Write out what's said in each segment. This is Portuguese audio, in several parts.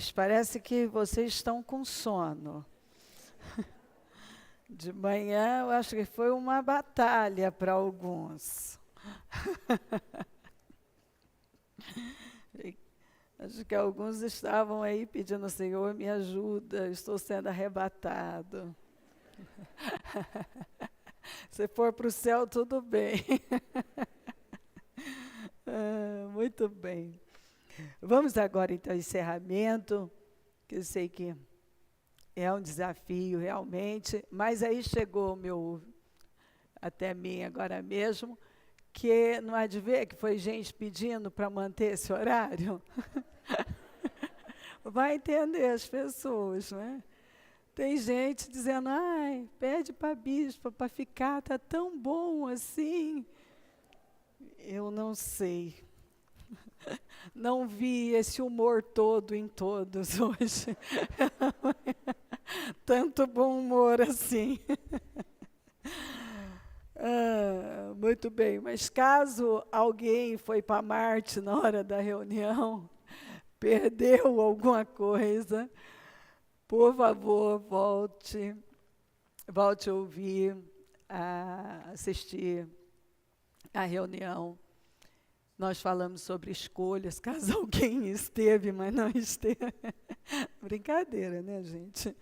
mas parece que vocês estão com sono. De manhã, eu acho que foi uma batalha para alguns. Acho que alguns estavam aí pedindo, Senhor, me ajuda, estou sendo arrebatado. Se for para o céu, tudo bem. Muito bem. Vamos agora, então, ao encerramento, que eu sei que é um desafio realmente, mas aí chegou até mim agora mesmo, que não há de ver que foi gente pedindo para manter esse horário? Vai entender as pessoas, né? Tem gente dizendo, ai, pede para a bispa para ficar, está tão bom assim. Eu não sei. Não vi esse humor todo em todos hoje. Tanto bom humor assim. Muito bem, mas caso alguém foi para Marte na hora da reunião, perdeu alguma coisa, por favor, volte a ouvir, a assistir a reunião. Nós falamos sobre escolhas, caso alguém esteve, mas não esteve. Brincadeira, né, gente?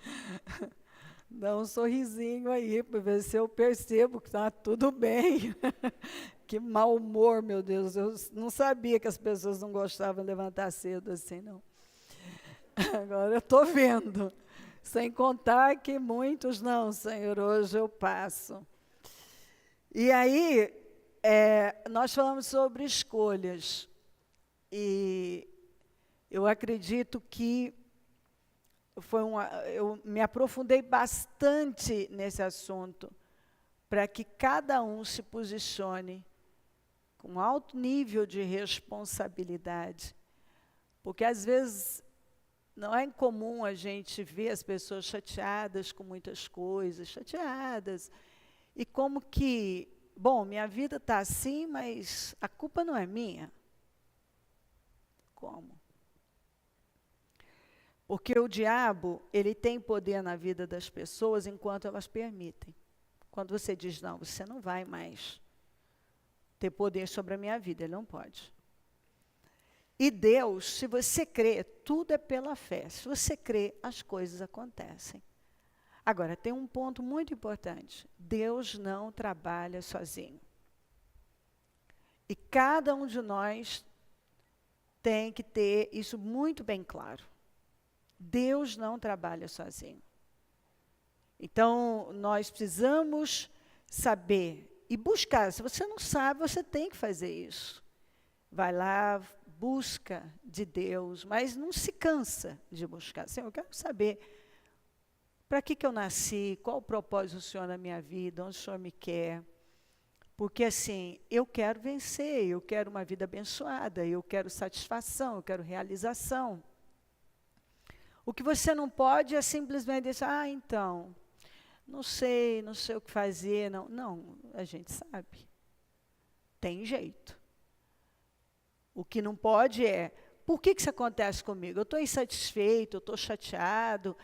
Dá um sorrisinho aí, para ver se eu percebo que está tudo bem. Que mau humor, meu Deus. Eu não sabia que as pessoas não gostavam de levantar cedo assim, não. Agora eu estou vendo. Sem contar que muitos não, Senhor, hoje eu passo. E aí, nós falamos sobre escolhas. E eu acredito que eu me aprofundei bastante nesse assunto, para que cada um se posicione com alto nível de responsabilidade. Porque, às vezes, não é incomum a gente ver as pessoas chateadas com muitas coisas, chateadas, e como que, bom, minha vida está assim, mas a culpa não é minha. Como? Porque o diabo, ele tem poder na vida das pessoas enquanto elas permitem. Quando você diz, não, você não vai mais ter poder sobre a minha vida, ele não pode. E Deus, se você crê, tudo é pela fé. Se você crê, as coisas acontecem. Agora, tem um ponto muito importante. Deus não trabalha sozinho. E cada um de nós tem que ter isso muito bem claro. Deus não trabalha sozinho. Então, nós precisamos saber e buscar. Se você não sabe, você tem que fazer isso. Vai lá, busca de Deus, mas não se cansa de buscar. Senhor, eu quero saber para que eu nasci, qual o propósito do Senhor na minha vida, onde o Senhor me quer. Porque, assim, eu quero vencer, eu quero uma vida abençoada, eu quero satisfação, eu quero realização. O que você não pode é simplesmente dizer, então, não sei o que fazer. Não, a gente sabe. Tem jeito. O que não pode é, por que isso acontece comigo? Eu estou insatisfeito, eu estou chateado,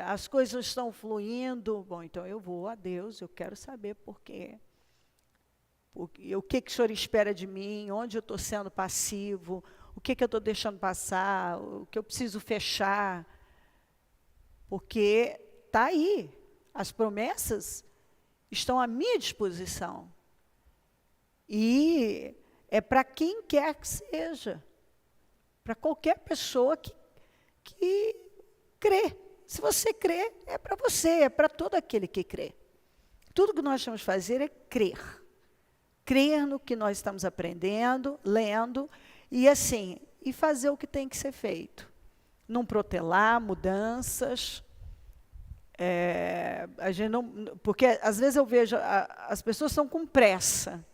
as coisas não estão fluindo. Bom, então eu vou a Deus, eu quero saber por quê. O que o Senhor espera de mim, onde eu estou sendo passivo, o que eu estou deixando passar, o que eu preciso fechar. Porque está aí, as promessas estão à minha disposição. E é para quem quer que seja, para qualquer pessoa que crê. Se você crê, é para você, é para todo aquele que crê. Tudo que nós temos que fazer é crer. Crer no que nós estamos aprendendo, lendo, e assim, e fazer o que tem que ser feito. Não protelar mudanças. A gente não, porque às vezes eu vejo, as pessoas estão com pressa.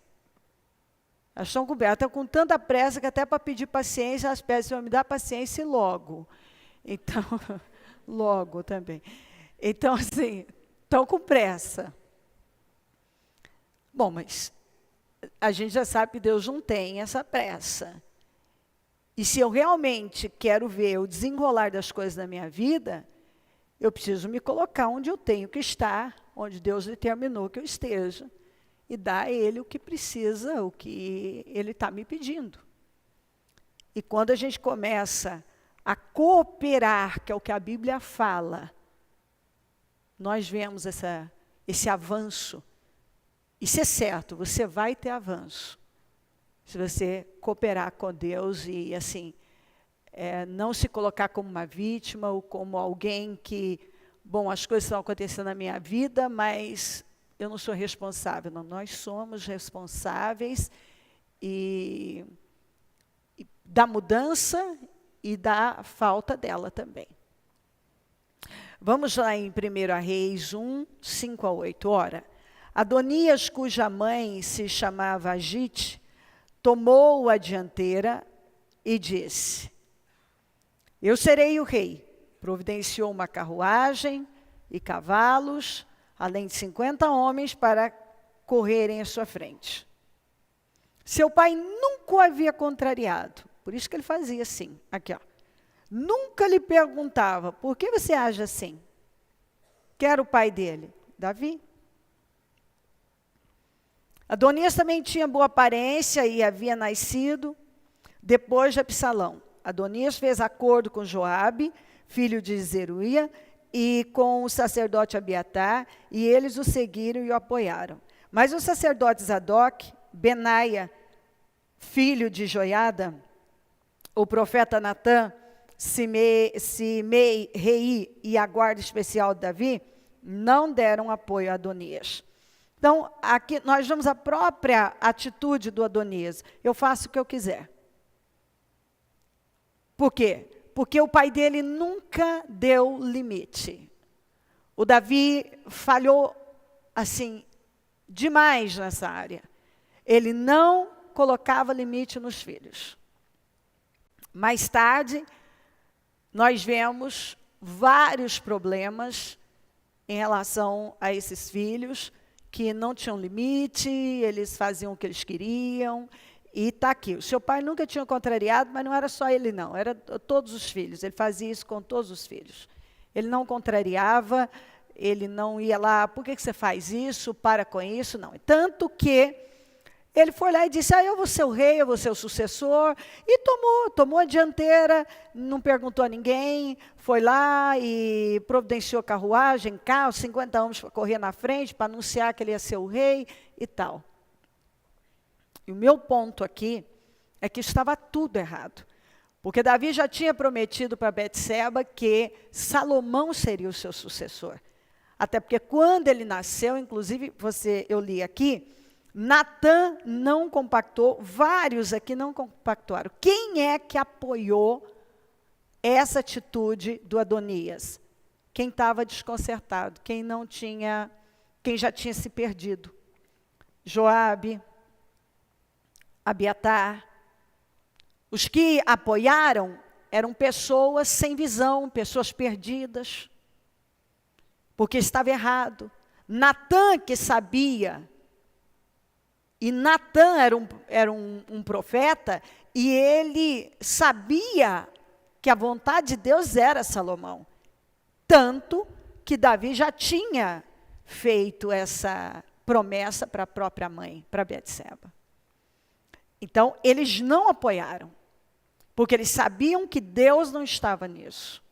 Elas estão com tanta pressa que até para pedir paciência, elas pedem, Senhor, me dá paciência e logo. Então, logo também. Então, assim, estão com pressa. Bom, mas a gente já sabe que Deus não tem essa pressa. E se eu realmente quero ver o desenrolar das coisas da minha vida, eu preciso me colocar onde eu tenho que estar, onde Deus determinou que eu esteja, e dar a Ele o que precisa, o que Ele está me pedindo. E quando a gente começa a cooperar, que é o que a Bíblia fala, nós vemos esse avanço. Isso é certo, você vai ter avanço. Se você cooperar com Deus e, assim, não se colocar como uma vítima ou como alguém que, bom, as coisas estão acontecendo na minha vida, mas eu não sou responsável. Não, nós somos responsáveis e da mudança e da falta dela também. Vamos lá em 1 Reis 1, 5 a 8. Ora, Adonias, cuja mãe se chamava Agite, tomou a dianteira e disse: eu serei o rei. Providenciou uma carruagem e cavalos, além de 50 homens para correrem à sua frente. Seu pai nunca o havia contrariado, por isso que ele fazia assim, aqui ó. Nunca lhe perguntava, por que você age assim? Quem era o pai dele? Davi. Adonias também tinha boa aparência e havia nascido depois de Absalão. Adonias fez acordo com Joabe, filho de Zeruia, e com o sacerdote Abiatar, e eles o seguiram e o apoiaram. Mas os sacerdotes Zadok, Benaia, filho de Joiada, o profeta Natã, Simei, rei e a guarda especial de Davi, não deram apoio a Adonias. Então, aqui nós vemos a própria atitude do Adonias. Eu faço o que eu quiser. Por quê? Porque o pai dele nunca deu limite. O Davi falhou, assim, demais nessa área. Ele não colocava limite nos filhos. Mais tarde, nós vemos vários problemas em relação a esses filhos, que não tinham limite, eles faziam o que eles queriam, e está aqui. O seu pai nunca tinha contrariado, mas não era só ele não, era todos os filhos, ele fazia isso com todos os filhos. Ele não contrariava, ele não ia lá, por que você faz isso, para com isso, não. Tanto que ele foi lá e disse, eu vou ser o rei, eu vou ser o sucessor, e tomou a dianteira, não perguntou a ninguém, foi lá e providenciou carruagem, carro, 50 homens para correr na frente, para anunciar que ele ia ser o rei e tal. E o meu ponto aqui é que estava tudo errado. Porque Davi já tinha prometido para Betseba que Salomão seria o seu sucessor. Até porque quando ele nasceu, inclusive, eu li aqui, Natã não compactou, vários aqui não compactuaram. Quem é que apoiou essa atitude do Adonias? Quem estava desconcertado, quem já tinha se perdido. Joabe, Abiatar. Os que apoiaram eram pessoas sem visão, pessoas perdidas, porque estava errado. Natã, que sabia, e Natã era um profeta, e ele sabia que a vontade de Deus era Salomão. Tanto que Davi já tinha feito essa promessa para a própria mãe, para Betseba. Então, eles não apoiaram, porque eles sabiam que Deus não estava nisso.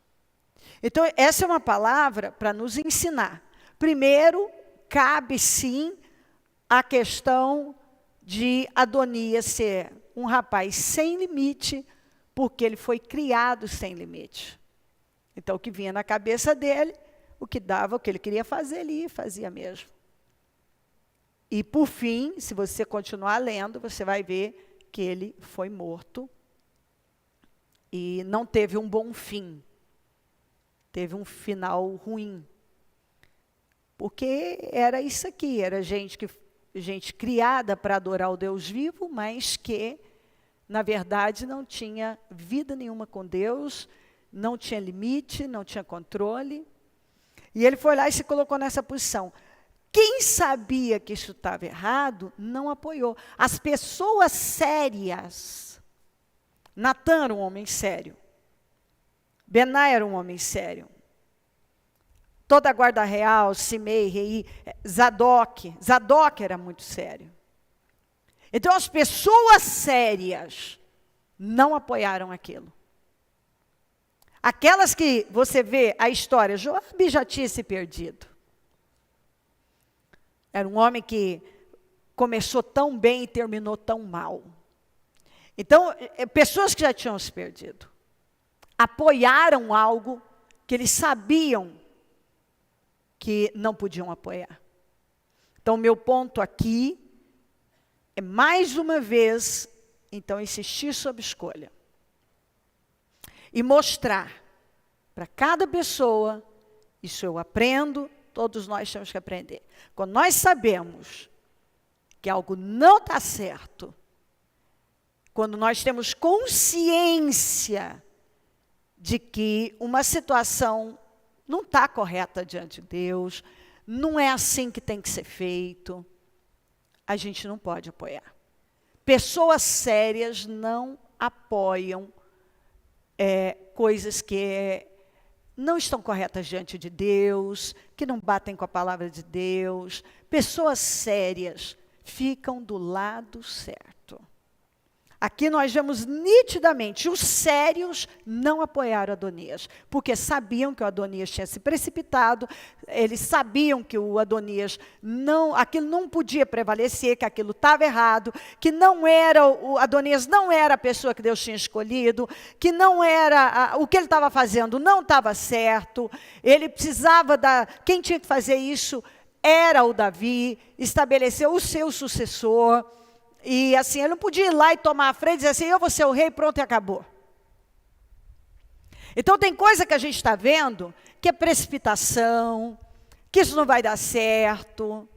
Então, essa é uma palavra para nos ensinar. Primeiro, cabe sim a questão de Adonias ser um rapaz sem limite, porque ele foi criado sem limite. Então, o que vinha na cabeça dele, o que dava, o que ele queria fazer, ele fazia mesmo. E, por fim, se você continuar lendo, você vai ver que ele foi morto e não teve um bom fim. Teve um final ruim. Porque era isso aqui, era gente criada para adorar o Deus vivo, mas que, na verdade, não tinha vida nenhuma com Deus, não tinha limite, não tinha controle. E ele foi lá e se colocou nessa posição. Quem sabia que isso estava errado, não apoiou. As pessoas sérias, Natã era um homem sério. Benaia era um homem sério. Toda a guarda real, Simei, Rei, Zadok era muito sério. Então as pessoas sérias não apoiaram aquilo. Aquelas que você vê a história, Joabe já tinha se perdido. Era um homem que começou tão bem e terminou tão mal. Então, pessoas que já tinham se perdido, apoiaram algo que eles sabiam que não podiam apoiar. Então, meu ponto aqui é, mais uma vez, então, insistir sobre escolha. E mostrar para cada pessoa, isso eu aprendo, todos nós temos que aprender. Quando nós sabemos que algo não está certo, quando nós temos consciência de que uma situação não está correta diante de Deus, não é assim que tem que ser feito, a gente não pode apoiar. Pessoas sérias não apoiam coisas que não estão corretas diante de Deus, que não batem com a palavra de Deus. Pessoas sérias ficam do lado certo. Aqui nós vemos nitidamente, os sérios não apoiaram Adonias, porque sabiam que o Adonias tinha se precipitado, eles sabiam que o Adonias aquilo não podia prevalecer, que aquilo estava errado, que o Adonias não era a pessoa que Deus tinha escolhido, que não era, o que ele estava fazendo não estava certo, ele precisava quem tinha que fazer isso era o Davi, estabeleceu o seu sucessor. E assim, ele não podia ir lá e tomar a frente e dizer assim, eu vou ser o rei, pronto e acabou. Então tem coisa que a gente está vendo, que é precipitação, que isso não vai dar certo.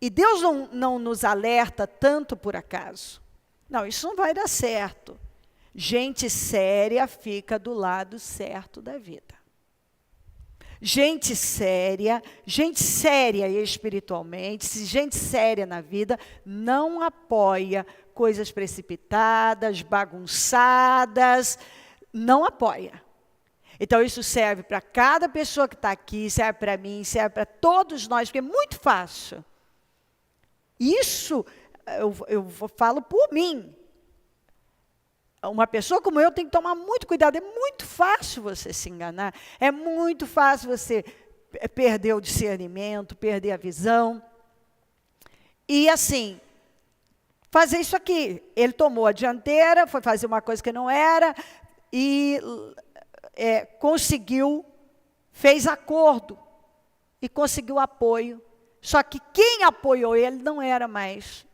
E Deus não nos alerta tanto por acaso. Não, isso não vai dar certo. Gente séria fica do lado certo da vida. Gente séria espiritualmente, gente séria na vida, não apoia coisas precipitadas, bagunçadas, não apoia. Então, isso serve para cada pessoa que está aqui, serve para mim, serve para todos nós, porque é muito fácil. Isso, eu falo por mim. Uma pessoa como eu tem que tomar muito cuidado. É muito fácil você se enganar. É muito fácil você perder o discernimento, perder a visão. E assim, fazer isso aqui. Ele tomou a dianteira, foi fazer uma coisa que não era, e fez acordo, e conseguiu apoio. Só que quem apoiou ele não era mais...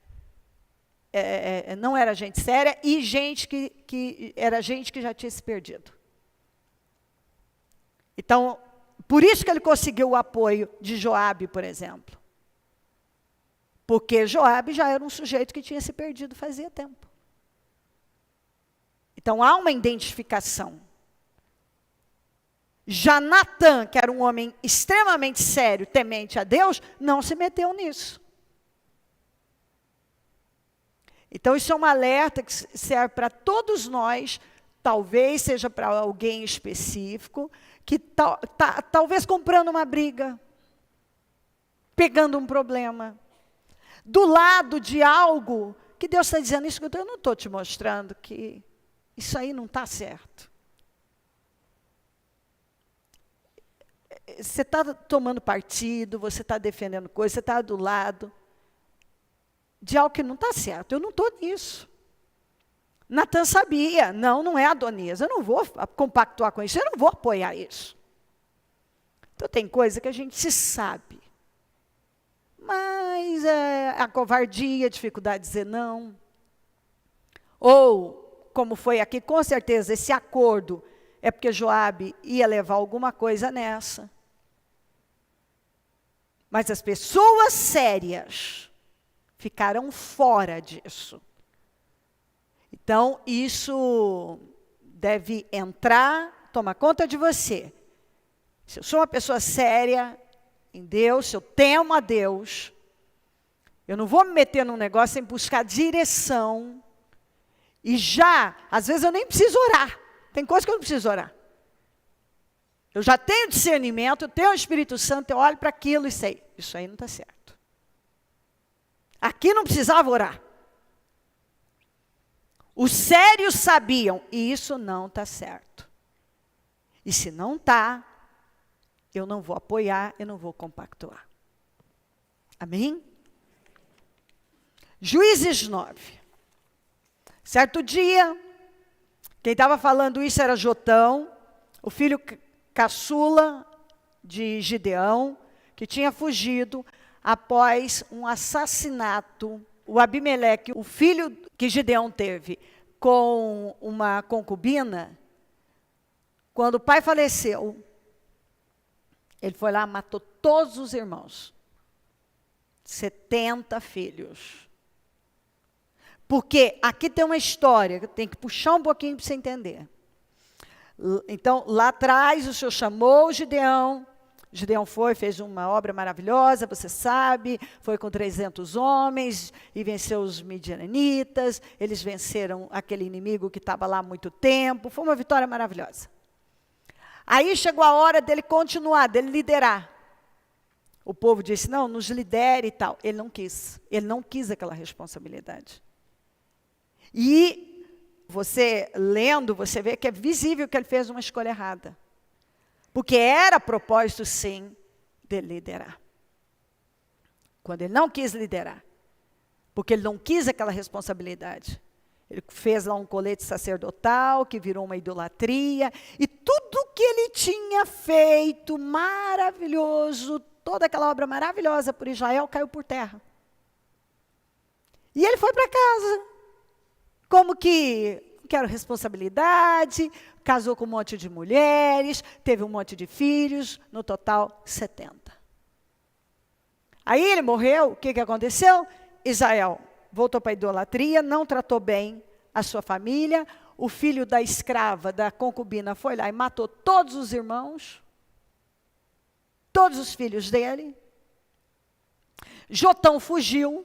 não era gente séria e gente que era gente que já tinha se perdido. Então, por isso que ele conseguiu o apoio de Joabe, por exemplo. Porque Joabe já era um sujeito que tinha se perdido fazia tempo. Então, há uma identificação. Já Natã, que era um homem extremamente sério, temente a Deus, não se meteu nisso. Então, isso é um alerta que serve para todos nós, talvez seja para alguém específico, que talvez comprando uma briga, pegando um problema, do lado de algo que Deus está dizendo, isso que eu não estou te mostrando, que isso aí não está certo. Você está tomando partido, você está defendendo coisa, você está do lado de algo que não está certo. Eu não estou nisso. Natã sabia, não é Adonias, eu não vou compactuar com isso, eu não vou apoiar isso. Então tem coisa que a gente se sabe. Mas a covardia, a dificuldade de dizer não. Ou, como foi aqui, com certeza, esse acordo é porque Joabe ia levar alguma coisa nessa. Mas as pessoas sérias ficaram fora disso. Então, isso deve entrar, tomar conta de você. Se eu sou uma pessoa séria em Deus, se eu temo a Deus, eu não vou me meter num negócio sem buscar direção E às vezes eu nem preciso orar. Tem coisa que eu não preciso orar. Eu já tenho discernimento, eu tenho o Espírito Santo, eu olho para aquilo e sei, isso aí não está certo. Aqui não precisava orar. Os sérios sabiam, e isso não está certo. E se não está, eu não vou apoiar, eu não vou compactuar. Amém? Juízes 9. Certo dia, quem estava falando isso era Jotão, o filho caçula de Gideão, que tinha fugido após um assassinato. O Abimeleque, o filho que Gideão teve com uma concubina, quando o pai faleceu, ele foi lá e matou todos os irmãos. 70 filhos. Porque aqui tem uma história, que tem que puxar um pouquinho para você entender. Então, lá atrás, o Senhor chamou Gideão. Gideão foi, fez uma obra maravilhosa, você sabe, foi com 300 homens e venceu os midianitas. Eles venceram aquele inimigo que estava lá há muito tempo. Foi uma vitória maravilhosa. Aí chegou a hora dele continuar, dele liderar. O povo disse, não, nos lidere e tal. Ele não quis aquela responsabilidade. E você lendo, você vê que é visível que ele fez uma escolha errada. Porque era propósito, sim, dele liderar. Quando ele não quis liderar, porque ele não quis aquela responsabilidade. Ele fez lá um colete sacerdotal, que virou uma idolatria, e tudo que ele tinha feito, maravilhoso, toda aquela obra maravilhosa por Israel, caiu por terra. E ele foi para casa, como que, não quero responsabilidade, casou com um monte de mulheres, teve um monte de filhos, no total 70. Aí ele morreu, o que aconteceu? Israel voltou para a idolatria, não tratou bem a sua família, o filho da escrava, da concubina, foi lá e matou todos os irmãos, todos os filhos dele. Jotão fugiu,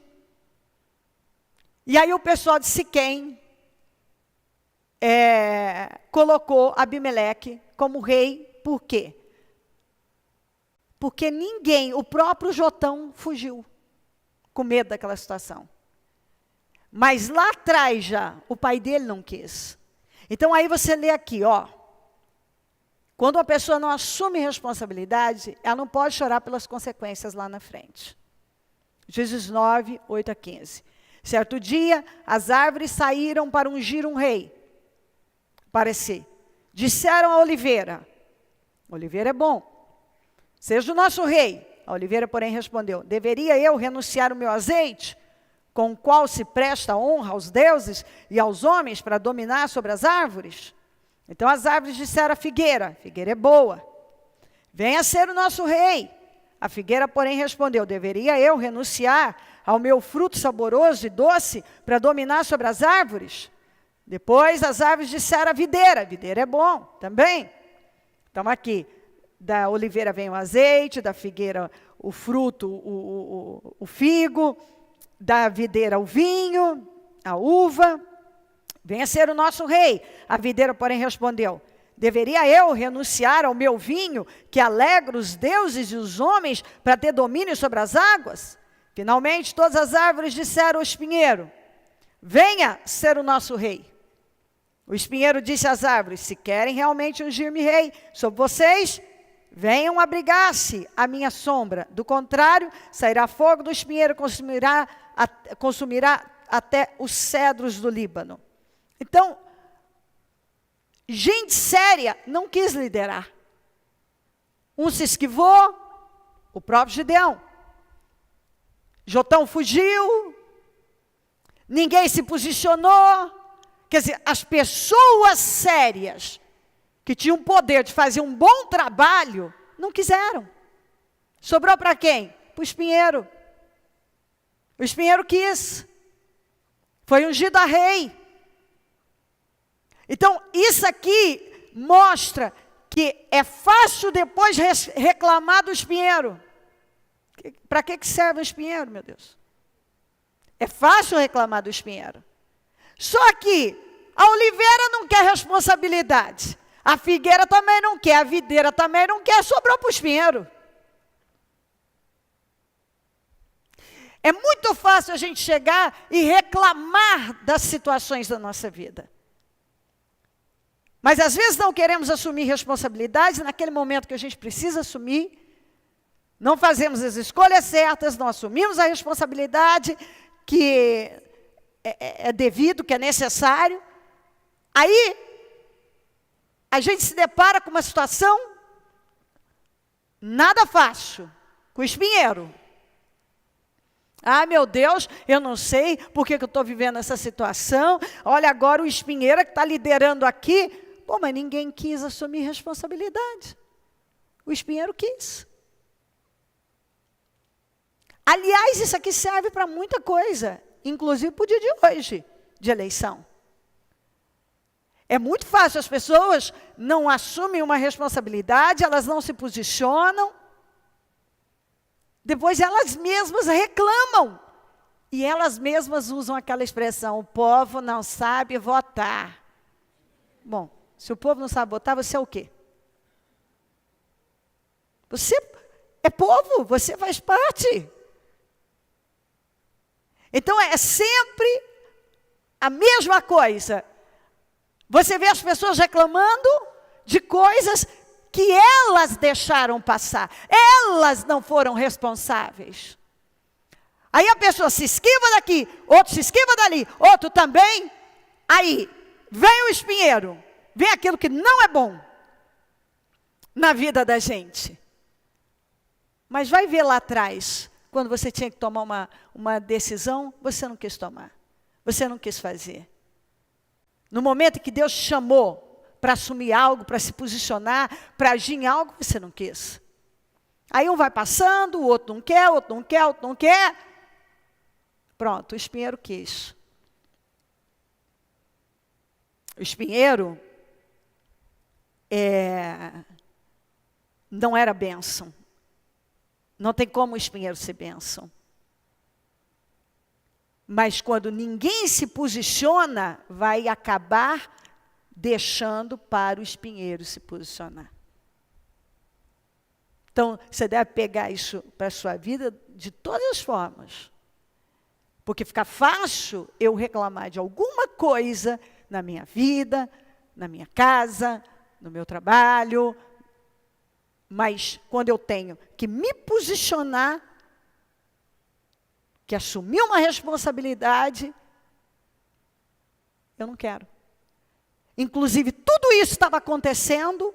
e aí o pessoal de Siquém colocou Abimeleque como rei. Por quê? Porque o próprio Jotão fugiu, com medo daquela situação. Mas lá atrás já, o pai dele não quis. Então aí você lê aqui, quando uma pessoa não assume responsabilidade, ela não pode chorar pelas consequências lá na frente. Juízes 9, 8 a 15. Certo dia, as árvores saíram para ungir um rei. Parecer. Disseram a oliveira, oliveira é bom, seja o nosso rei. A oliveira, porém, respondeu, deveria eu renunciar o meu azeite, com o qual se presta honra aos deuses e aos homens para dominar sobre as árvores? Então as árvores disseram à figueira é boa, venha ser o nosso rei. A figueira, porém, respondeu, deveria eu renunciar ao meu fruto saboroso e doce para dominar sobre as árvores? Depois as árvores disseram à videira é bom também. Então aqui, da oliveira vem o azeite, da figueira o fruto, o figo, da videira o vinho, a uva, venha ser o nosso rei. A videira, porém, respondeu, deveria eu renunciar ao meu vinho, que alegra os deuses e os homens, para ter domínio sobre as águas? Finalmente, todas as árvores disseram ao espinheiro, venha ser o nosso rei. O espinheiro disse às árvores, se querem realmente ungir-me rei sobre vocês, venham abrigar-se à minha sombra. Do contrário, sairá fogo do espinheiro, consumirá até os cedros do Líbano. Então, gente séria não quis liderar. Um se esquivou, o próprio Gideão. Jotão fugiu, ninguém se posicionou. Quer dizer, as pessoas sérias, que tinham poder de fazer um bom trabalho, não quiseram. Sobrou para quem? Para o espinheiro. O espinheiro quis. Foi ungido a rei. Então, isso aqui mostra que é fácil depois reclamar do espinheiro. Para que serve o espinheiro, meu Deus? É fácil reclamar do espinheiro. Só que a oliveira não quer responsabilidade. A figueira também não quer, a videira também não quer, sobrou para o espinheiro. É muito fácil a gente chegar e reclamar das situações da nossa vida. Mas às vezes não queremos assumir responsabilidades, naquele momento que a gente precisa assumir, não fazemos as escolhas certas, não assumimos a responsabilidade que é devido, que é necessário. Aí, a gente se depara com uma situação nada fácil, com o espinheiro. Ah, meu Deus, eu não sei por que eu estou vivendo essa situação. Olha, agora o espinheiro que está liderando aqui. Pô, mas ninguém quis assumir responsabilidade. O espinheiro quis. Aliás, isso aqui serve para muita coisa, inclusive para o dia de hoje, de eleição. É muito fácil, as pessoas não assumem uma responsabilidade, elas não se posicionam, depois elas mesmas reclamam. E elas mesmas usam aquela expressão, o povo não sabe votar. Bom, se o povo não sabe votar, você é o quê? Você é povo, você faz parte. Então, é sempre a mesma coisa. Você vê as pessoas reclamando de coisas que elas deixaram passar. Elas não foram responsáveis. Aí a pessoa se esquiva daqui, outro se esquiva dali, outro também. Aí, vem o espinheiro, vem aquilo que não é bom na vida da gente. Mas vai ver lá atrás, quando você tinha que tomar uma decisão, você não quis tomar. Você não quis fazer. No momento que Deus te chamou para assumir algo, para se posicionar, para agir em algo, você não quis. Aí um vai passando, o outro não quer, o outro não quer, o outro não quer. Pronto, o espinheiro quis. O espinheiro não era bênção. Não tem como o espinheiro ser bênção. Mas quando ninguém se posiciona, vai acabar deixando para o espinheiro se posicionar. Então, você deve pegar isso para a sua vida de todas as formas. Porque fica fácil eu reclamar de alguma coisa na minha vida, na minha casa, no meu trabalho. Mas quando eu tenho que me posicionar, que assumir uma responsabilidade, eu não quero. Inclusive, tudo isso estava acontecendo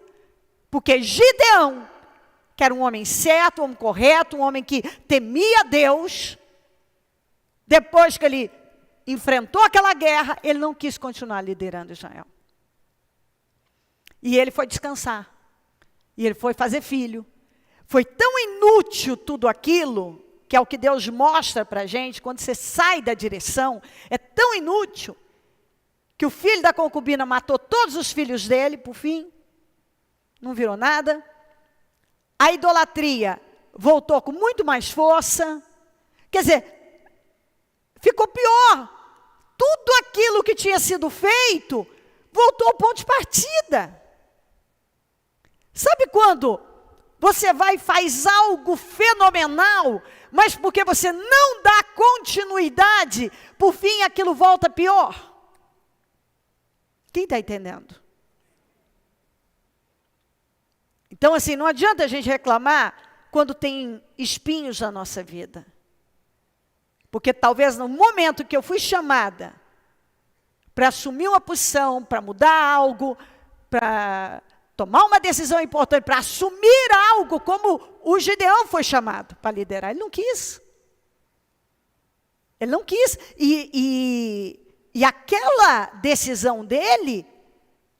porque Gideão, que era um homem certo, um homem correto, um homem que temia Deus, depois que ele enfrentou aquela guerra, ele não quis continuar liderando Israel. E ele foi descansar. E ele foi fazer filho. Foi tão inútil tudo aquilo, que é o que Deus mostra para a gente, quando você sai da direção, é tão inútil, que o filho da concubina matou todos os filhos dele, por fim, não virou nada. A idolatria voltou com muito mais força. Quer dizer, ficou pior. Tudo aquilo que tinha sido feito, voltou ao ponto de partida. Sabe quando você vai e faz algo fenomenal, mas porque você não dá continuidade, por fim aquilo volta pior? Quem está entendendo? Então, assim, não adianta a gente reclamar quando tem espinhos na nossa vida. Porque talvez no momento que eu fui chamada para assumir uma posição, para mudar algo, para tomar uma decisão importante, para assumir algo, como o Gideão foi chamado para liderar. Ele não quis. Ele não quis. E aquela decisão dele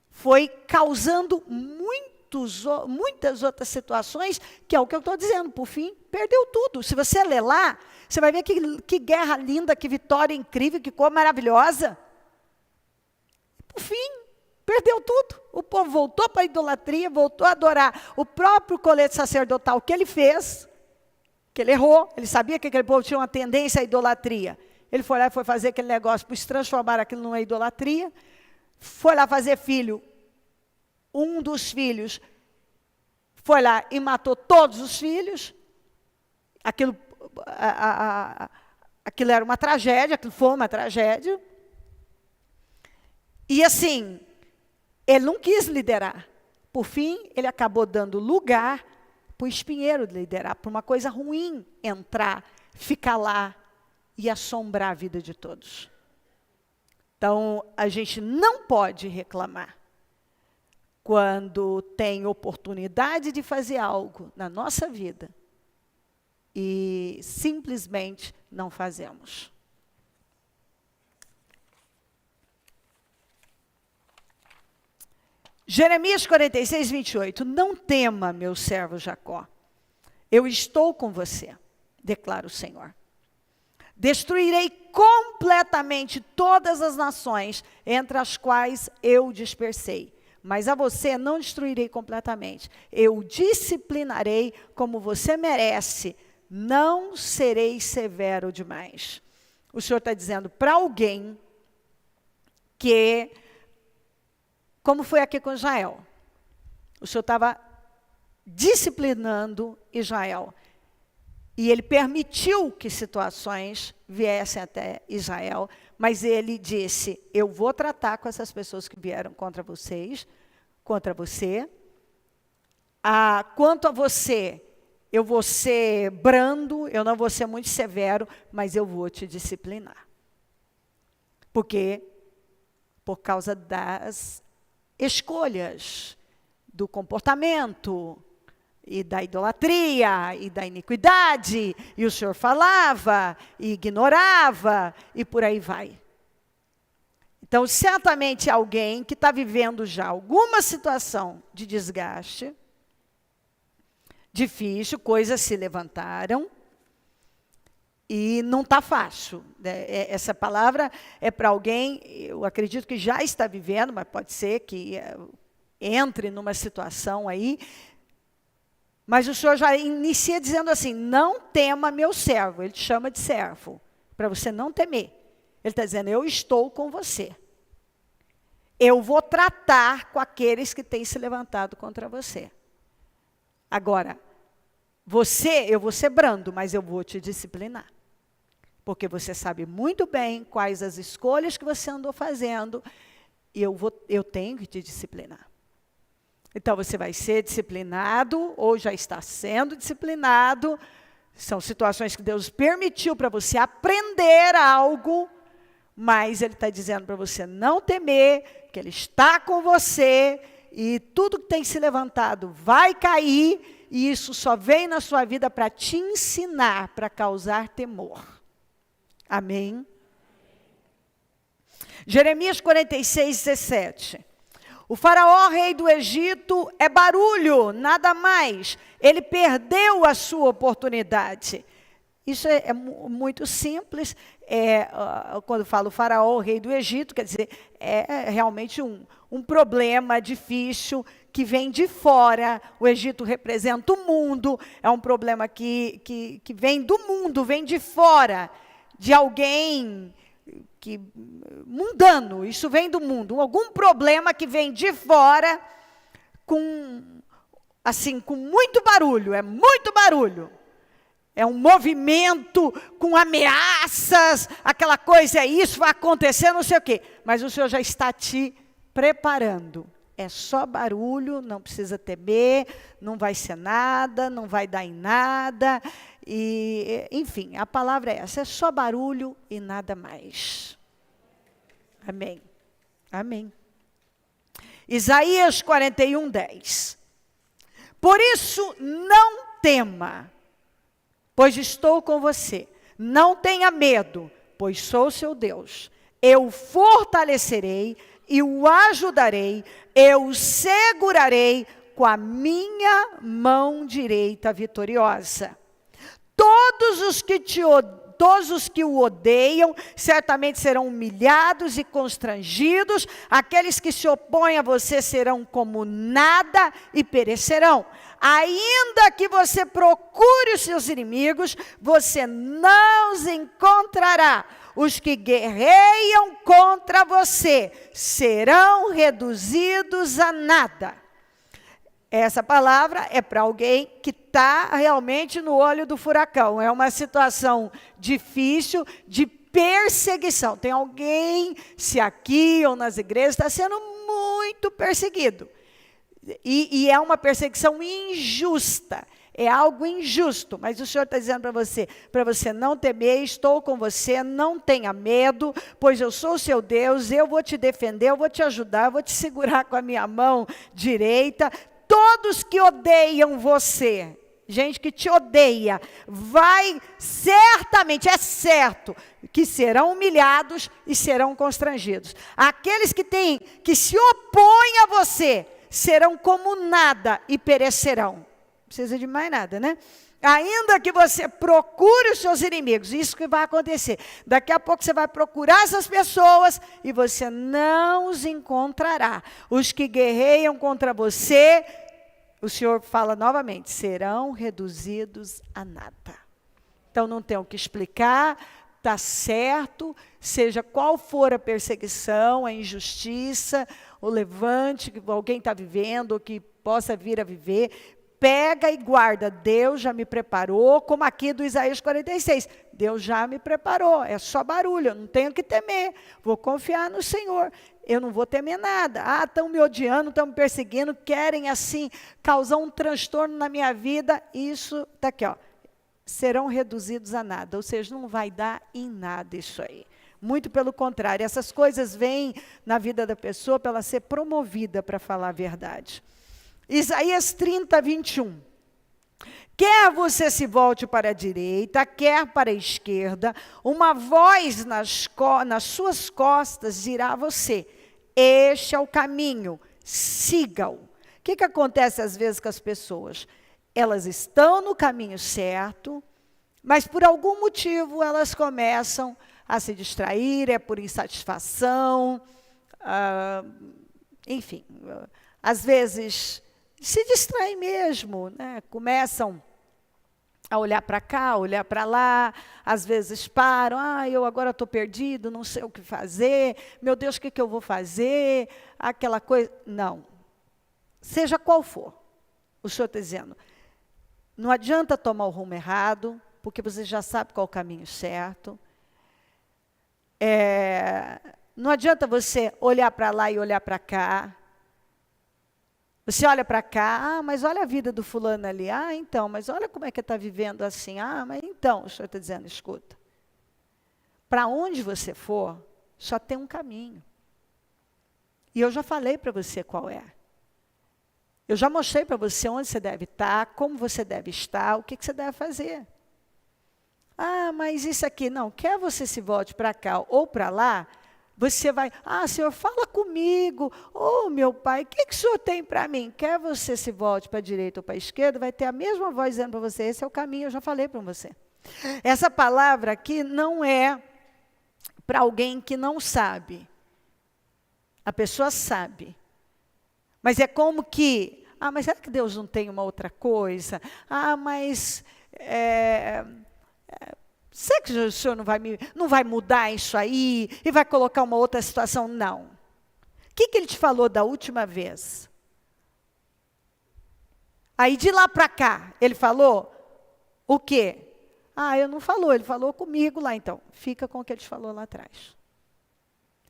foi causando muitas outras situações, que é o que eu estou dizendo. Por fim, perdeu tudo. Se você ler lá, você vai ver que guerra linda, que vitória incrível, que cor maravilhosa. Por fim, perdeu tudo. O povo voltou para a idolatria, voltou a adorar o próprio colete sacerdotal que ele fez, que ele errou. Ele sabia que aquele povo tinha uma tendência à idolatria. Ele foi lá e foi fazer aquele negócio para se transformar aquilo numa idolatria. foi lá fazer filho. Um dos filhos foi lá e matou todos os filhos. Aquilo era uma tragédia, aquilo foi uma tragédia. E assim, ele não quis liderar. Por fim, ele acabou dando lugar para o espinheiro liderar, para uma coisa ruim entrar, ficar lá e assombrar a vida de todos. Então, a gente não pode reclamar quando tem oportunidade de fazer algo na nossa vida e simplesmente não fazemos. Jeremias 46, 28. Não tema, meu servo Jacó. Eu estou com você, declara o Senhor. Destruirei completamente todas as nações entre as quais eu dispersei. Mas a você não destruirei completamente. Eu disciplinarei como você merece. Não serei severo demais. O Senhor está dizendo para alguém que, como foi aqui com Israel, o Senhor estava disciplinando Israel. E ele permitiu que situações viessem até Israel, mas ele disse, eu vou tratar com essas pessoas que vieram contra vocês, contra você. Quanto a você, eu vou ser brando, eu não vou ser muito severo, mas eu vou te disciplinar. Por causa das escolhas, do comportamento, e da idolatria, e da iniquidade, e o Senhor falava, e ignorava, e por aí vai. Então, certamente alguém que está vivendo já alguma situação de desgaste, difícil, coisas se levantaram, e não está fácil. Essa palavra é para alguém, eu acredito que já está vivendo, mas pode ser que entre numa situação aí. Mas o Senhor já inicia dizendo assim, não tema meu servo. Ele te chama de servo, para você não temer. Ele está dizendo, eu estou com você. Eu vou tratar com aqueles que têm se levantado contra você. Agora, eu vou ser brando, mas eu vou te disciplinar. Porque você sabe muito bem quais as escolhas que você andou fazendo, e eu tenho que te disciplinar. Então, você vai ser disciplinado, ou já está sendo disciplinado. São situações que Deus permitiu para você aprender algo, mas Ele está dizendo para você não temer, que Ele está com você, e tudo que tem se levantado vai cair, e isso só vem na sua vida para te ensinar, para causar temor. Amém? Jeremias 46, 17. O faraó, rei do Egito, é barulho, nada mais. Ele perdeu a sua oportunidade. Isso é muito simples. Quando falo faraó, rei do Egito, quer dizer, é realmente um problema difícil que vem de fora. O Egito representa o mundo, é um problema que vem do mundo, vem de fora, de alguém mundano, isso vem do mundo, algum problema que vem de fora com muito barulho, é muito barulho. É um movimento com ameaças, aquela coisa, isso vai acontecer, não sei o quê. Mas o Senhor já está te preparando. É só barulho, não precisa temer, não vai ser nada, não vai dar em nada. E, enfim, a palavra é essa, é só barulho e nada mais. Amém. Amém. Isaías 41, 10. Por isso, não tema, pois estou com você. Não tenha medo, pois sou seu Deus. Eu o fortalecerei e o ajudarei. Eu o segurarei com a minha mão direita vitoriosa. Todos os que o odeiam certamente serão humilhados e constrangidos. Aqueles que se opõem a você serão como nada e perecerão. Ainda que você procure os seus inimigos, você não os encontrará. os que guerreiam contra você serão reduzidos a nada. Essa palavra é para alguém que está realmente no olho do furacão. É uma situação difícil de perseguição. Tem alguém, se aqui ou nas igrejas, está sendo muito perseguido. E é uma perseguição injusta. É algo injusto, mas o Senhor está dizendo para você não temer, estou com você, não tenha medo, pois eu sou o seu Deus, eu vou te defender, eu vou te ajudar, eu vou te segurar com a minha mão direita. Todos que odeiam você, gente que te odeia, vai certamente, é certo, que serão humilhados e serão constrangidos. Aqueles que se opõem a você, serão como nada e perecerão. Não precisa de mais nada, né? Ainda que você procure os seus inimigos, isso que vai acontecer. Daqui a pouco você vai procurar essas pessoas e você não os encontrará. Os que guerreiam contra você, o Senhor fala novamente, serão reduzidos a nada. Então não tem o que explicar, está certo, seja qual for a perseguição, a injustiça, o levante que alguém está vivendo, ou que possa vir a viver, pega e guarda. Deus já me preparou, como aqui do Isaías 46. Deus já me preparou, é só barulho, eu não tenho que temer. Vou confiar no Senhor, eu não vou temer nada. Ah, estão me odiando, estão me perseguindo, querem assim causar um transtorno na minha vida. Isso está aqui, ó. Serão reduzidos a nada, ou seja, não vai dar em nada isso aí. Muito pelo contrário, essas coisas vêm na vida da pessoa para ela ser promovida para falar a verdade. Isaías 30, 21. Quer você se volte para a direita, quer para a esquerda, uma voz nas suas costas dirá a você, este é o caminho, siga-o. O que acontece às vezes com as pessoas? Elas estão no caminho certo, mas por algum motivo elas começam a se distrair, é por insatisfação, enfim, às vezes se distraem mesmo, né? Começam a olhar para cá, olhar para lá, às vezes param, eu agora estou perdido, não sei o que fazer, meu Deus, o que eu vou fazer? Aquela coisa, não. Seja qual for, o Senhor está dizendo, não adianta tomar o rumo errado, porque você já sabe qual é o caminho certo. Não adianta você olhar para lá e olhar para cá. Você olha para cá, mas olha a vida do fulano ali. Então, mas olha como é que está vivendo assim. Mas então, o Senhor está dizendo, escuta. Para onde você for, só tem um caminho. E eu já falei para você qual é. Eu já mostrei para você onde você deve estar, como você deve estar, o que você deve fazer. Mas isso aqui, não, quer você se volte para cá ou para lá, você vai, Senhor, fala comigo. Meu Pai, o que o Senhor tem para mim? Quer você se volte para a direita ou para a esquerda, vai ter a mesma voz dizendo para você, esse é o caminho, eu já falei para você. Essa palavra aqui não é para alguém que não sabe. A pessoa sabe. Mas é como que, mas será que Deus não tem uma outra coisa? Será que o Senhor não vai mudar isso aí e vai colocar uma outra situação? Não. O que Ele te falou da última vez? Aí de lá para cá, Ele falou o quê? Ele não falou, Ele falou comigo lá então. Fica com o que Ele te falou lá atrás.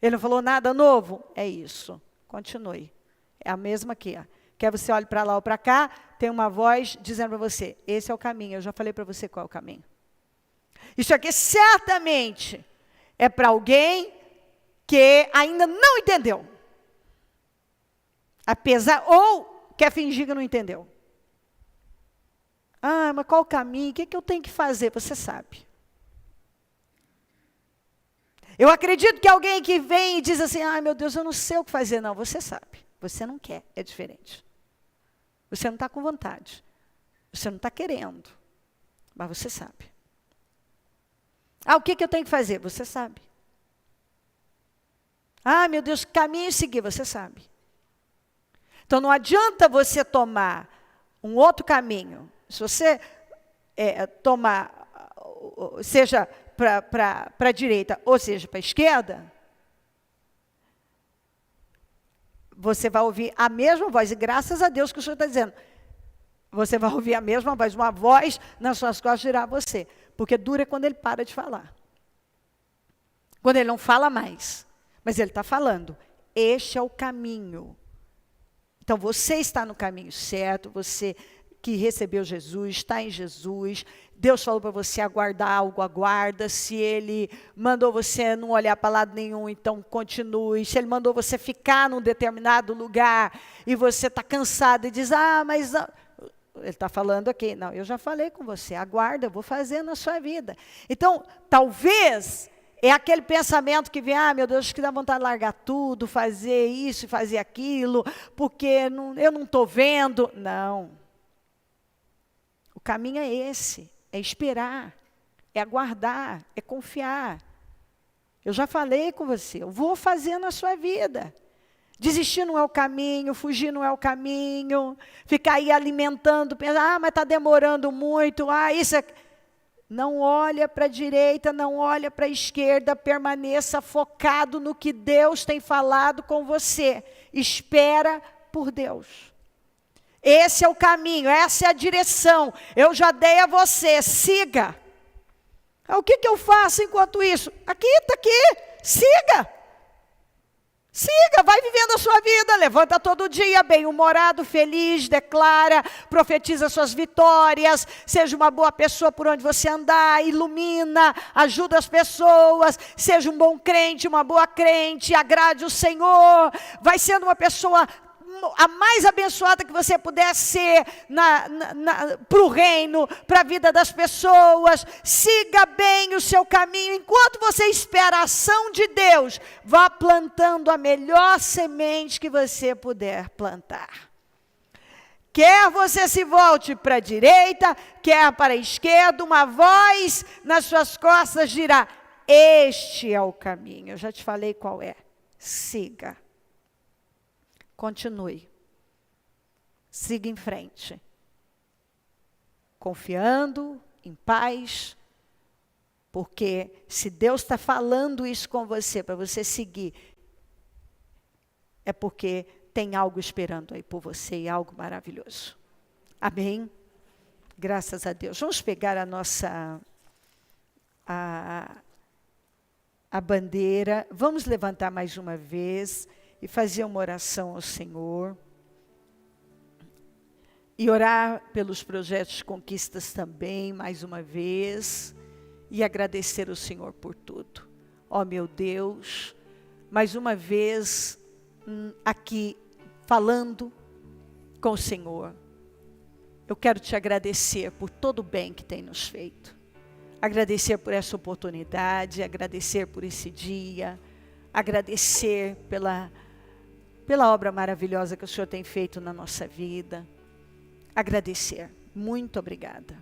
Ele não falou nada novo? É isso. Continue. É a mesma aqui. Quer você olhe para lá ou para cá, tem uma voz dizendo para você, esse é o caminho. Eu já falei para você qual é o caminho. Isso aqui certamente é para alguém que ainda não entendeu. Ou quer fingir que não entendeu. Mas qual o caminho? O que eu tenho que fazer? Você sabe. Eu acredito que alguém que vem e diz assim, meu Deus, eu não sei o que fazer. Não, você sabe. Você não quer, é diferente. Você não está com vontade. Você não está querendo. Mas você sabe. O que eu tenho que fazer? Você sabe. Meu Deus, que caminho seguir? Você sabe. Então, não adianta você tomar um outro caminho. Se você seja a direita, ou seja, para a esquerda, você vai ouvir a mesma voz. E graças a Deus que o Senhor está dizendo. Você vai ouvir a mesma voz. Uma voz nas suas costas dirá você. Porque dura é quando ele para de falar. Quando ele não fala mais. Mas ele está falando. Este é o caminho. Então você está no caminho certo. Você que recebeu Jesus, está em Jesus. Deus falou para você aguardar algo, aguarda. Se Ele mandou você não olhar para lado nenhum, então continue. Se Ele mandou você ficar num determinado lugar e você está cansado e diz, mas... Ele está falando aqui, não, eu já falei com você, aguarda, eu vou fazer na sua vida. Então, talvez, é aquele pensamento que vem, meu Deus, que dá vontade de largar tudo, fazer isso e fazer aquilo, porque eu não estou vendo. Não. O caminho é esse, é esperar, é aguardar, é confiar. Eu já falei com você, eu vou fazer na sua vida. Desistir não é o caminho, fugir não é o caminho, ficar aí alimentando, pensar, mas está demorando muito, isso é... Não olha para a direita, não olha para a esquerda, permaneça focado no que Deus tem falado com você. Espera por Deus. Esse é o caminho, essa é a direção. Eu já dei a você, siga. O que eu faço enquanto isso? Aqui, está aqui, siga. Siga, vai vivendo a sua vida, levanta todo dia, bem-humorado, feliz, declara, profetiza suas vitórias, seja uma boa pessoa por onde você andar, ilumina, ajuda as pessoas, seja um bom crente, uma boa crente, agrade o Senhor, vai sendo uma pessoa a mais abençoada que você puder ser para o reino, para a vida das pessoas. Siga bem o seu caminho. Enquanto você espera a ação de Deus, vá plantando a melhor semente que você puder plantar. Quer você se volte para a direita, quer para a esquerda, uma voz nas suas costas dirá, este é o caminho. Eu já te falei qual é. Siga. Continue. Siga em frente. Confiando, em paz. Porque se Deus está falando isso com você, para você seguir, é porque tem algo esperando aí por você e algo maravilhoso. Amém? Graças a Deus. Vamos pegar a nossa... a bandeira. Vamos levantar mais uma vez... e fazer uma oração ao Senhor, e orar pelos projetos de conquistas também, mais uma vez, e agradecer ao Senhor por tudo. Meu Deus, mais uma vez, aqui, falando com o Senhor, eu quero te agradecer por todo o bem que tem nos feito, agradecer por essa oportunidade, agradecer por esse dia, agradecer pela obra maravilhosa que o Senhor tem feito na nossa vida. Agradecer. Muito obrigada.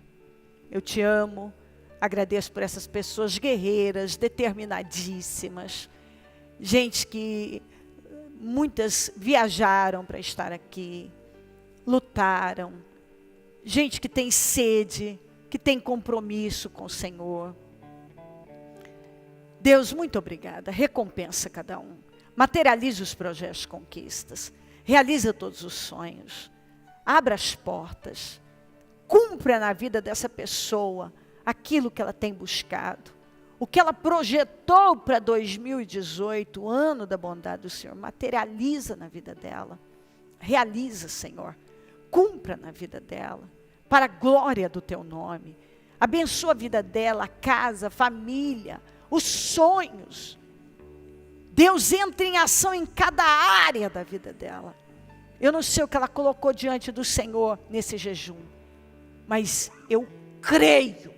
Eu te amo. Agradeço por essas pessoas guerreiras, determinadíssimas. Gente que muitas viajaram para estar aqui. Lutaram. Gente que tem sede, que tem compromisso com o Senhor. Deus, muito obrigada. Recompensa cada um. Materialize os projetos de conquistas. Realiza todos os sonhos. Abra as portas. Cumpra na vida dessa pessoa aquilo que ela tem buscado. O que ela projetou para 2018, o ano da bondade do Senhor. Materializa na vida dela. Realiza, Senhor. Cumpra na vida dela. Para a glória do teu nome. Abençoa a vida dela, a casa, a família, os sonhos. Deus entra em ação em cada área da vida dela. Eu não sei o que ela colocou diante do Senhor nesse jejum, mas eu creio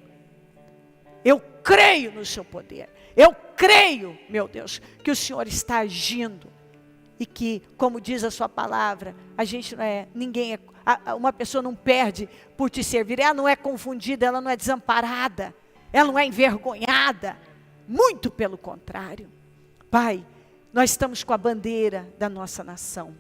no seu poder. Eu creio, meu Deus, que o Senhor está agindo e que, como diz a sua palavra, a gente não é, uma pessoa não perde por te servir, ela não é confundida, ela não é desamparada, ela não é envergonhada, muito pelo contrário. Pai, nós estamos com a bandeira da nossa nação.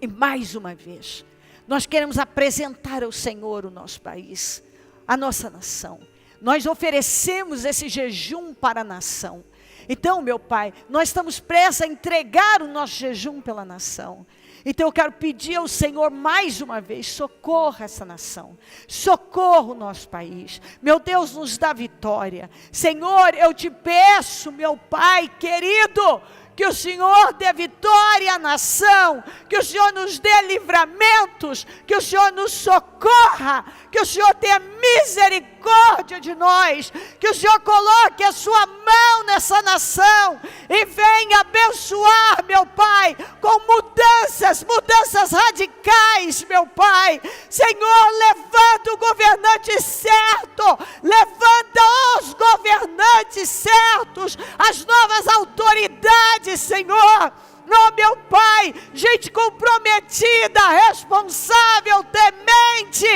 E mais uma vez, nós queremos apresentar ao Senhor o nosso país, a nossa nação. nós oferecemos esse jejum para a nação. Então, meu Pai, nós estamos prestes a entregar o nosso jejum pela nação. Então eu quero pedir ao Senhor mais uma vez, socorra essa nação, socorra o nosso país. Meu Deus, nos dá vitória. Senhor, eu te peço, meu Pai querido, que o Senhor dê vitória à nação, que o Senhor nos dê livramentos, que o Senhor nos socorra, que o Senhor tenha misericórdia de nós, que o Senhor coloque a sua mão nessa nação e venha abençoar, meu Pai, com mudanças radicais, meu Pai. Senhor, levanta o governante certo, levanta os governantes certos, as novas autoridades, Senhor. Oh, meu Pai, gente comprometida, responsável, temente,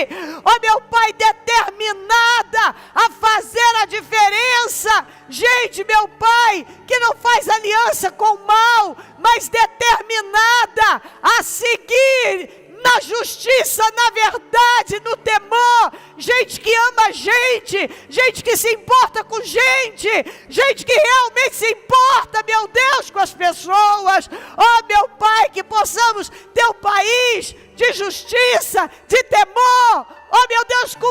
oh, meu Pai, determinada a fazer a diferença, gente, meu Pai, que não faz aliança com o mal, mas determinada a seguir na justiça, na verdade, no temor, gente que ama gente que se importa com gente que realmente se importa, meu Deus, com as pessoas. Oh, meu Pai, que possamos ter um país de justiça, de temor, oh, meu Deus, com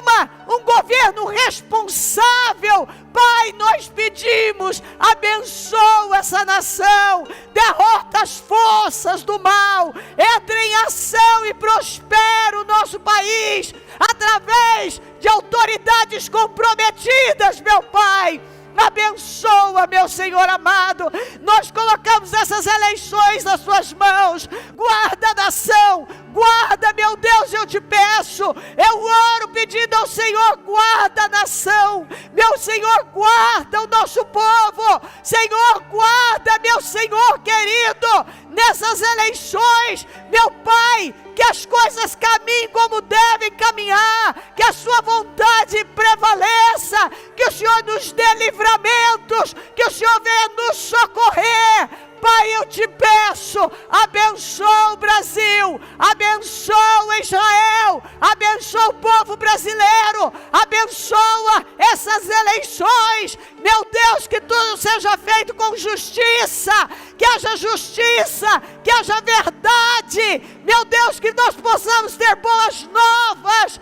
um governo responsável. Pai, nós pedimos, abençoa essa nação, derrota as forças do mal, entra em ação e prospera o nosso país, através de autoridades comprometidas, meu Pai. Abençoa, meu Senhor amado. Nós colocamos essas eleições nas suas mãos. Guarda a nação, guarda, meu Deus, eu te peço. Eu oro pedindo ao Senhor, guarda a nação. Meu Senhor, guarda o nosso povo. Senhor, guarda, meu Senhor querido, nessas eleições, meu Pai, que as coisas caminhem como devem caminhar, que a sua vontade prevaleça, que o Senhor nos dê livramentos, que o Senhor venha nos socorrer. Pai, eu te peço, abençoa o Brasil, abençoa Israel, abençoa o povo brasileiro, abençoa essas eleições, meu Deus, que tudo seja feito com justiça, que haja justiça, que haja verdade, meu Deus, que nós possamos ter boas novas.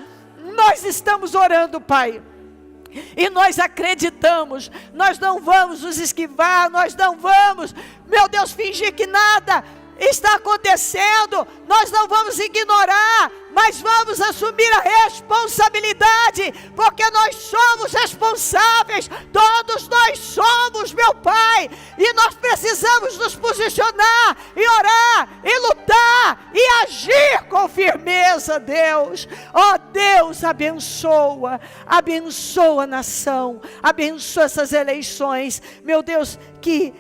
Nós estamos orando, Pai, e nós acreditamos, nós não vamos nos esquivar, nós não vamos, meu Deus, fingir que nada está acontecendo, nós não vamos ignorar, mas vamos assumir a responsabilidade, porque nós somos responsáveis, todos nós somos, meu Pai, e nós precisamos nos posicionar, e orar, e lutar, e agir com firmeza, Deus. Ó Deus, abençoa a nação, abençoa essas eleições, meu Deus, que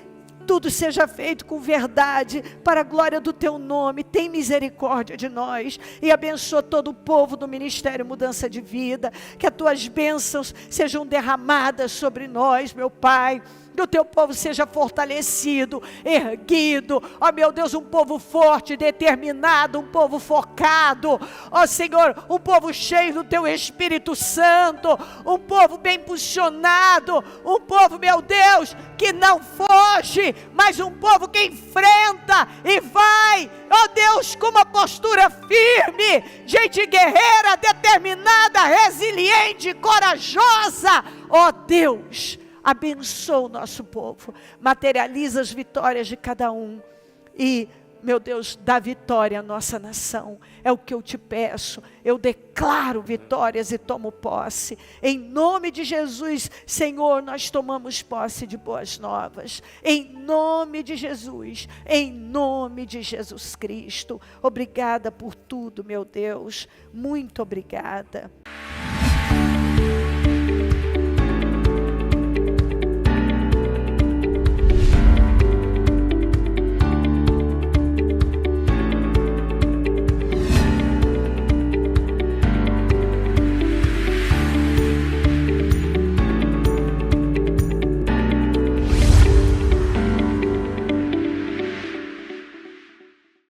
tudo seja feito com verdade, para a glória do teu nome. Tem misericórdia de nós e abençoa todo o povo do Ministério Mudança de Vida, que as tuas bênçãos sejam derramadas sobre nós, meu Pai. Que o teu povo seja fortalecido, erguido, ó meu Deus, um povo forte, determinado, um povo focado, ó Senhor, um povo cheio do teu Espírito Santo, um povo bem posicionado, um povo, meu Deus, que não foge, mas um povo que enfrenta e vai, ó Deus, com uma postura firme, gente guerreira, determinada, resiliente, corajosa, ó Deus. Abençoa o nosso povo, materializa as vitórias de cada um e, meu Deus, dá vitória à nossa nação. É o que eu te peço, eu declaro vitórias e tomo posse. Em nome de Jesus, Senhor, nós tomamos posse de boas novas. Em nome de Jesus, em nome de Jesus Cristo. Obrigada por tudo, meu Deus, muito obrigada.